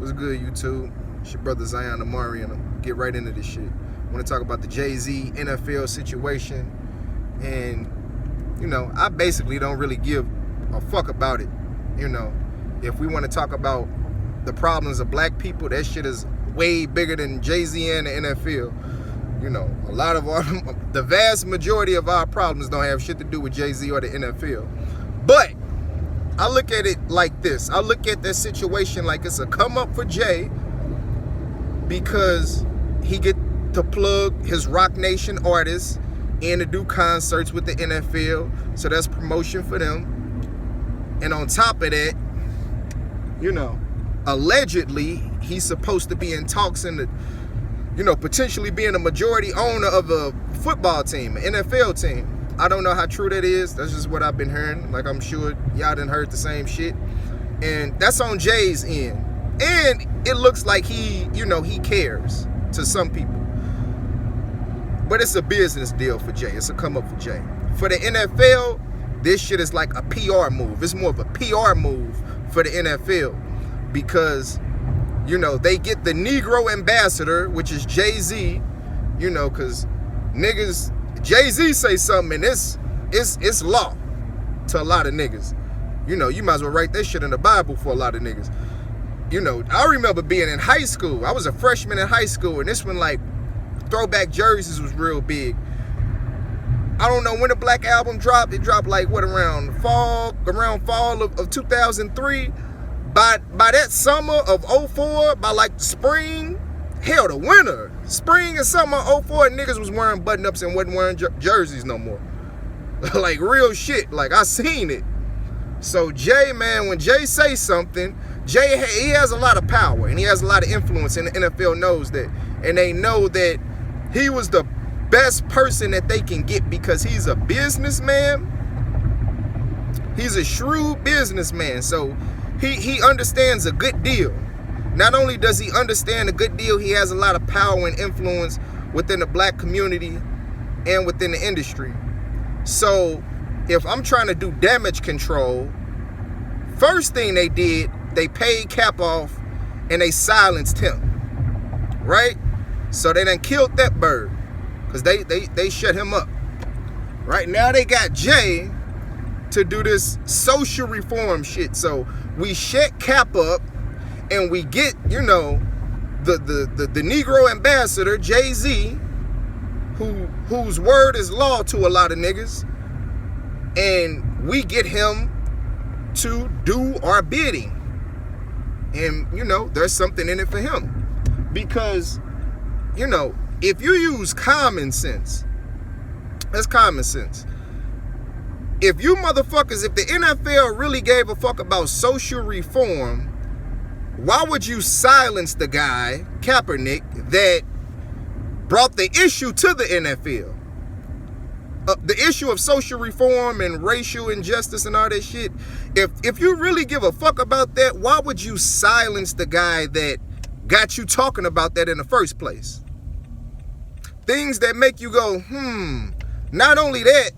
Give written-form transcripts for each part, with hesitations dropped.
What's good, YouTube? It's your brother Zion Amari, and I'll get right into this shit. I want to talk about the Jay-Z NFL situation, and I basically don't really give a fuck about it. If we want to talk about the problems of black people, that shit is way bigger than Jay-Z and the NFL. A lot of the vast majority of our problems don't have shit to do with Jay-Z or the NFL. But I look at it like this. I look at this situation like it's a come up for Jay because he get to plug his Roc Nation artists and to do concerts with the NFL. So that's promotion for them. And on top of that, allegedly he's supposed to be in talks in the, potentially being a majority owner of a football team, an NFL team. I don't know how true that is. That's just what I've been hearing. Like, I'm sure y'all done heard the same shit. And that's on Jay's end. And it looks like he cares to some people. But it's a business deal for Jay. It's a come up for Jay. For the NFL, this shit is like a PR move. It's more of a PR move for the NFL because, they get the Negro ambassador, which is Jay-Z, because niggas, Jay-Z say something and it's law to a lot of niggas. You might as well write that shit in the Bible for a lot of niggas. I remember being in high school. I was a freshman in high school, and this when like throwback jerseys was real big. I don't know when the Black Album dropped. It dropped like around fall of 2003. By that summer of 04, by like the spring, hell, the winter, spring and summer 04, niggas was wearing button-ups and wasn't wearing jerseys no more. Like real shit. Like I seen it. So Jay, man, when Jay say something, Jay, he has a lot of power and he has a lot of influence, and the NFL knows that. And they know that he was the best person that they can get because he's a businessman. He's a shrewd businessman. So he understands a good deal. Not only does he understand a good deal, he has a lot of power and influence within the black community and within the industry. So if I'm trying to do damage control, first thing they did, they paid Cap off and they silenced him. Right? So they done killed that bird because they shut him up. Right now they got Jay to do this social reform shit. So we shut Cap up and we get, the Negro ambassador, Jay-Z, whose word is law to a lot of niggas, and we get him to do our bidding. And, there's something in it for him. Because, if you use common sense, that's common sense. If you motherfuckers, if the NFL really gave a fuck about social reform, why would you silence the guy, Kaepernick, that brought the issue to the NFL? The issue of social reform and racial injustice and all that shit. If you really give a fuck about that, why would you silence the guy that got you talking about that in the first place? Things that make you go, Not only that,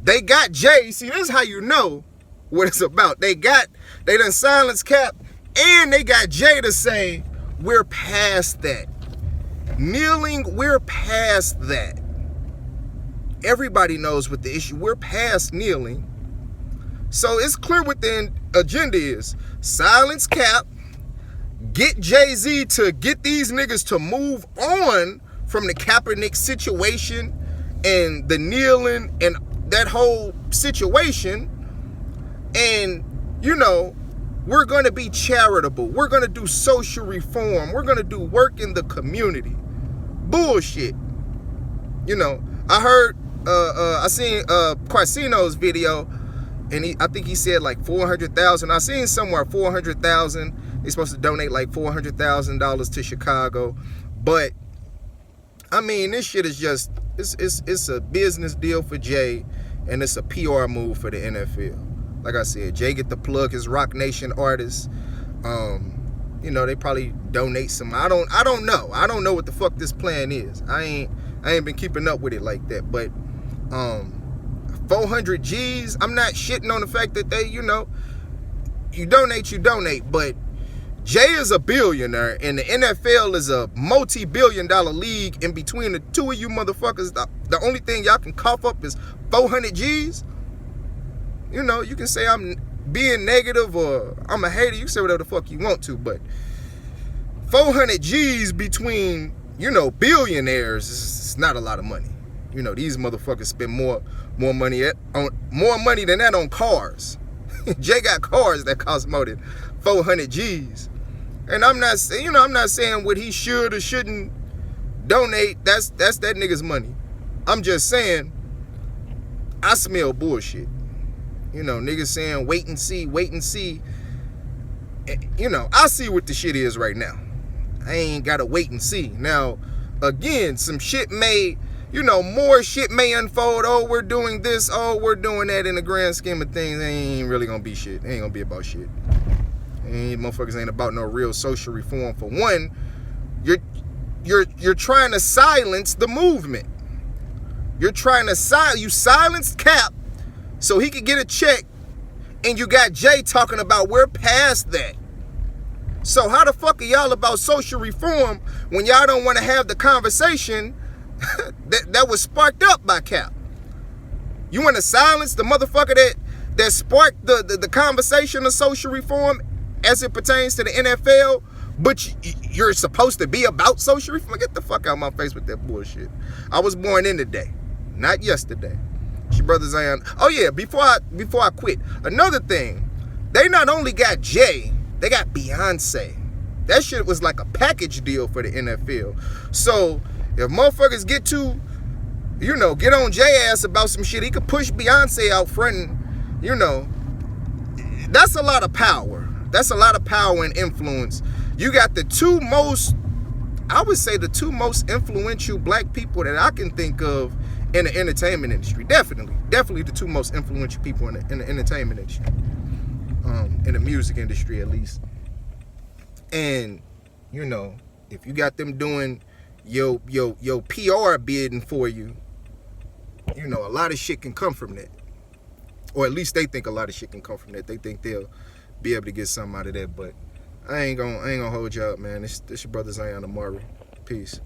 they got Jay. See, this is how you know what it's about. They done silenced Cap, and they got Jay to say, we're past that. Kneeling, we're past that. Everybody knows what the issue. We're past kneeling. So it's clear what the agenda is. Silence Cap. Get Jay-Z to get these niggas to move on from the Kaepernick situation and the kneeling and that whole situation. And, we're going to be charitable. We're going to do social reform. We're going to do work in the community. Bullshit. I heard, I seen Quasino's video, and I think he said like 400,000. I seen somewhere 400,000. They're supposed to donate like $400,000 to Chicago. But, this shit is just, it's a business deal for Jay, and it's a PR move for the NFL. Like I said, Jay get to plug his Roc Nation artists. They probably donate some. I don't know. I don't know what the fuck this plan is. I ain't been keeping up with it like that. But 400 G's, I'm not shitting on the fact that they, you donate, but Jay is a billionaire, and the NFL is a multi-billion-dollar league. In between the two of you motherfuckers, the only thing y'all can cough up is 400 G's. You know, you can say I'm being negative or I'm a hater. You can say whatever the fuck you want to, but 400 G's between, you know, billionaires is not a lot of money. You know, these motherfuckers spend more money than that on cars. Jay got cars that cost more than 400 G's. And I'm not saying what he should or shouldn't donate. That's that nigga's money. I'm just saying I smell bullshit. You know, niggas saying wait and see. You know, I see what the shit is right now. I ain't gotta wait and see. Now, again, some shit may, you know, more shit may unfold. Oh, we're doing this. Oh, we're doing that. In the grand scheme of things, it ain't really gonna be shit. It ain't gonna be about shit. Motherfuckers ain't about no real social reform. For one, you're trying to silence the movement. You're trying to silence Cap so he could get a check, and you got Jay talking about we're past that. So how the fuck are y'all about social reform when y'all don't want to have the conversation that was sparked up by Cap? You want to silence the motherfucker that sparked the conversation of social reform as it pertains to the NFL, but you're supposed to be about social reform? Get the fuck out of my face with that bullshit. I was born in today, not yesterday. It's your brother Zion. Oh yeah, before I quit, another thing, they not only got Jay, they got Beyonce. That shit was like a package deal for the NFL. So if motherfuckers get on Jay ass about some shit, he could push Beyonce out front and, you know, that's a lot of power. That's a lot of power and influence. You got the two most influential black people that I can think of in the entertainment industry. Definitely the two most influential people in the entertainment industry. In the music industry, at least. And, you know, if you got them doing your PR bidding for you, you know, a lot of shit can come from that. Or at least they think a lot of shit can come from that. They think they'll be able to get something out of that. But I ain't gonna hold you up, man. This your brother Zion Amari. Peace.